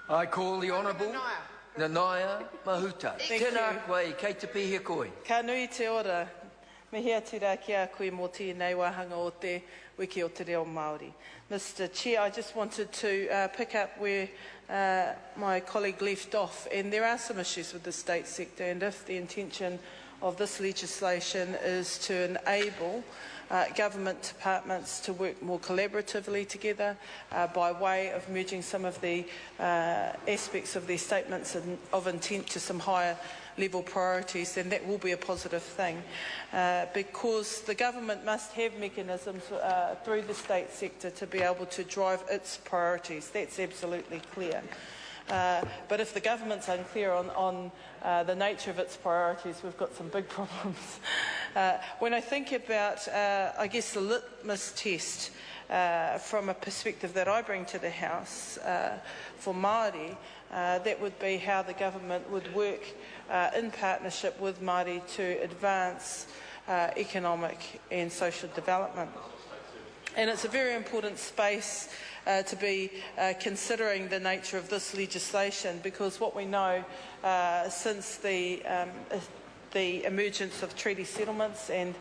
I call the Honourable Nanaia Mahuta. Tēnā koe, kei te pihe koe. Ka nui te ora. Me hea tira ki a koe mō tēnei wahanga o te wiki o te reo Māori. Mr. Chair, I just wanted to pick up where my colleague left off, and there are some issues with the state sector, and if the intention of this legislation is to enable government departments to work more collaboratively together by way of merging some of the aspects of their statements of intent to some higher level priorities, then that will be a positive thing, because the government must have mechanisms through the state sector to be able to drive its priorities. That's absolutely clear. But if the government's unclear on the nature of its priorities, we've got some big problems. When I think about, I guess, the litmus test from a perspective that I bring to the House for Māori, that would be how the government would work in partnership with Māori to advance economic and social development. And it's a very important space to be considering the nature of this legislation, because what we know since the emergence of treaty settlements, and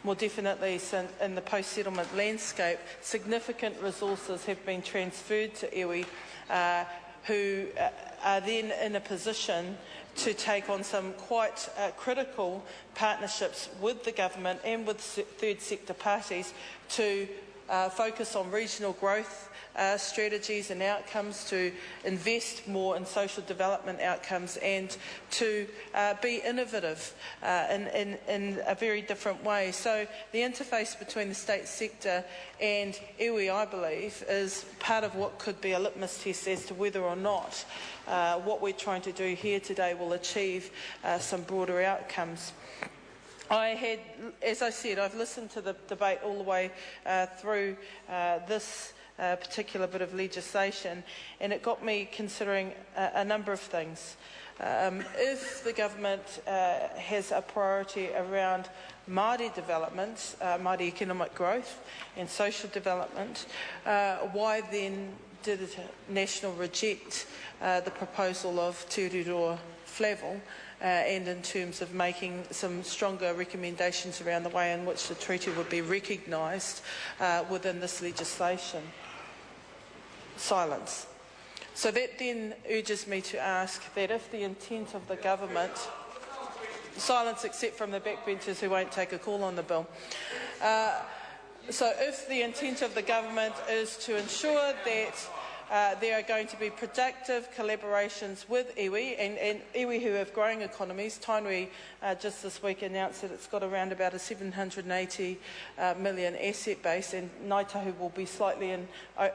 more definitely in the post-settlement landscape, significant resources have been transferred to iwi, who are then in a position to take on some quite critical partnerships with the government and with third sector parties to focus on regional growth strategies and outcomes, to invest more in social development outcomes, and to be innovative in a very different way. So the interface between the state sector and iwi, I believe, is part of what could be a litmus test as to whether or not what we're trying to do here today will achieve some broader outcomes. As I said, I've listened to the debate all the way through this particular bit of legislation, and it got me considering a number of things. If the government has a priority around Māori development, Māori economic growth and social development, why then did National reject the proposal of Te Rūroa Flavel, and in terms of making some stronger recommendations around the way in which the treaty would be recognised within this legislation? Silence. So that then urges me to ask that if the intent of the government... Silence except from the backbenchers who won't take a call on the bill. So if the intent of the government is to ensure that there are going to be productive collaborations with iwi, and iwi who have growing economies. Tainui just this week announced that it's got around about a 780 million asset base, and Ngāi Tahu will be slightly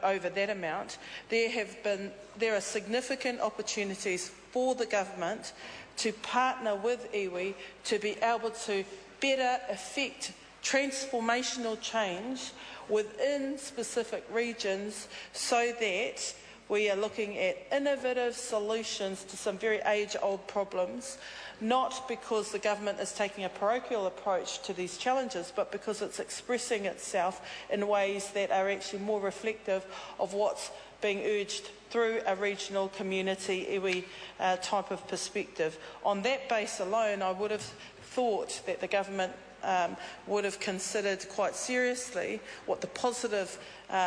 over that amount. There are significant opportunities for the government to partner with iwi to be able to better effect transformational change within specific regions, so that we are looking at innovative solutions to some very age-old problems, not because the government is taking a parochial approach to these challenges, but because it's expressing itself in ways that are actually more reflective of what's being urged through a regional community iwi type of perspective. On that base alone, I would have thought that the government would have considered quite seriously what the positive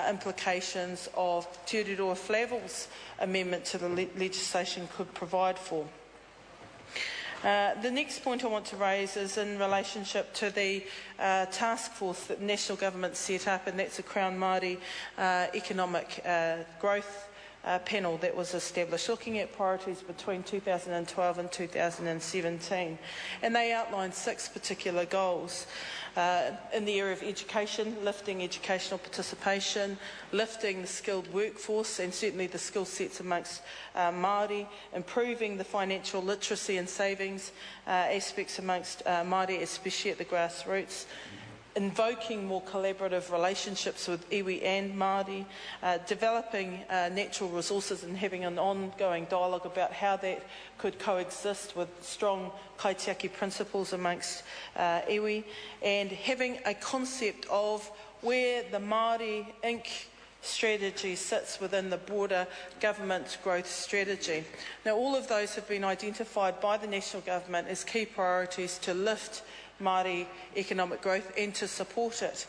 implications of Te Rūroa Flavel's amendment to the legislation could provide for. The next point I want to raise is in relationship to the task force that the National Government set up, and that's a Crown Māori economic growth panel that was established, looking at priorities between 2012 and 2017. And they outlined 6 particular goals in the area of education: lifting educational participation, lifting the skilled workforce and certainly the skill sets amongst Māori, improving the financial literacy and savings aspects amongst Māori, especially at the grassroots, invoking more collaborative relationships with iwi and Māori, developing natural resources and having an ongoing dialogue about how that could coexist with strong kaitiaki principles amongst iwi, and having a concept of where the Māori Inc. strategy sits within the broader government growth strategy. Now, all of those have been identified by the National Government as key priorities to lift Māori economic growth and to support it.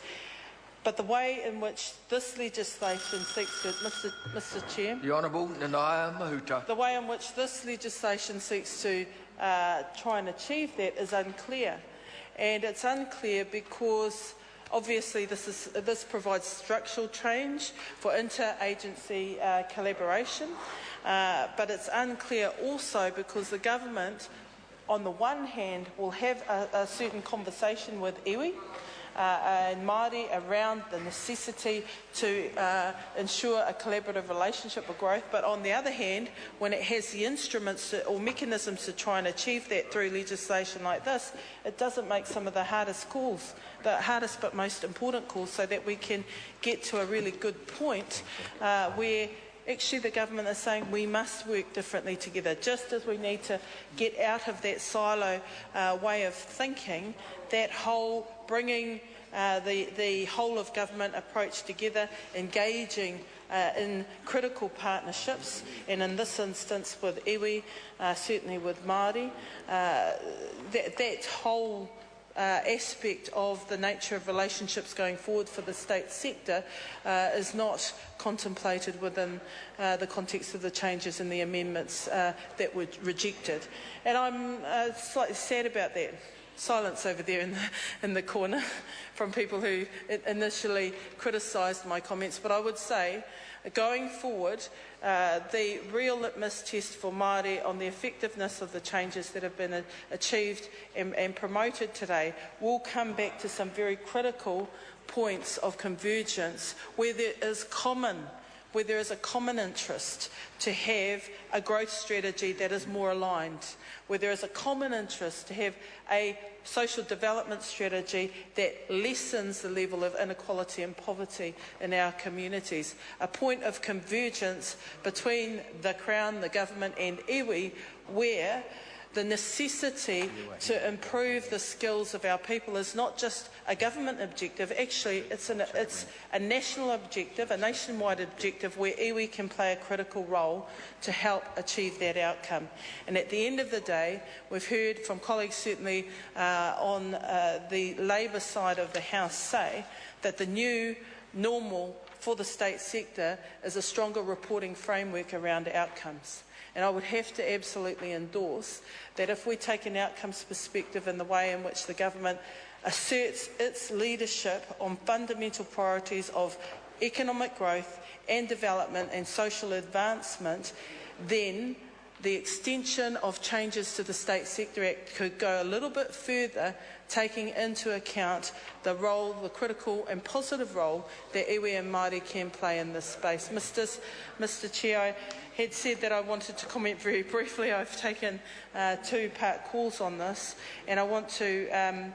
But the way in which this legislation seeks to, Mr. Chair, The Honourable Nanaia Mahuta. the way in which this legislation seeks to try and achieve that is unclear. And it's unclear because obviously this provides structural change for interagency collaboration, but it's unclear also because the government, on the one hand, will have a certain conversation with iwi and Māori around the necessity to ensure a collaborative relationship of growth, but on the other hand, when it has the instruments or mechanisms to try and achieve that through legislation like this, it doesn't make some of the hardest calls, the hardest but most important calls, so that we can get to a really good point where actually the government is saying we must work differently together, just as we need to get out of that silo way of thinking, that whole bringing the whole of government approach together, engaging in critical partnerships, and in this instance with iwi, certainly with Māori, that whole aspect of the nature of relationships going forward for the state sector is not contemplated within the context of the changes in the amendments that were rejected. And I'm slightly sad about that. Silence over there in the corner from people who initially criticised my comments. But I would say, going forward, the real litmus test for Māori on the effectiveness of the changes that have been achieved and promoted today will come back to some very critical points of convergence where there is a common interest to have a growth strategy that is more aligned, where there is a common interest to have a social development strategy that lessens the level of inequality and poverty in our communities, a point of convergence between the Crown, the government and iwi, where the necessity to improve the skills of our people is not just a government objective, actually it's a national objective, a nationwide objective where iwi can play a critical role to help achieve that outcome. And at the end of the day, we've heard from colleagues certainly on the Labour side of the House say that the new normal for the state sector is a stronger reporting framework around outcomes. And I would have to absolutely endorse that if we take an outcomes perspective in the way in which the government asserts its leadership on fundamental priorities of economic growth and development and social advancement, then the extension of changes to the State Sector Act could go a little bit further, taking into account the role, the critical and positive role that iwi and Māori can play in this space. Mr. Chair, I had said that I wanted to comment very briefly. I've taken two-part calls on this, and I want to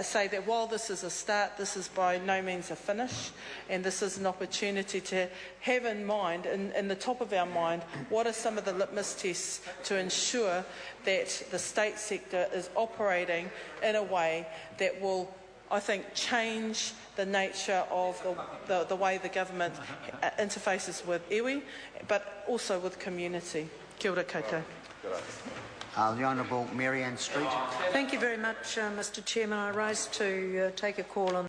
say that while this is a start, this is by no means a finish, and this is an opportunity to have in mind, in the top of our mind, what are some of the litmus tests to ensure that the state sector is operating in a way that will, I think, change the nature of the way the government interfaces with iwi, but also with community. Kia ora koutou. The Honourable Mary Ann Street. Thank you very much, Mr. Chairman. I rise to take a call on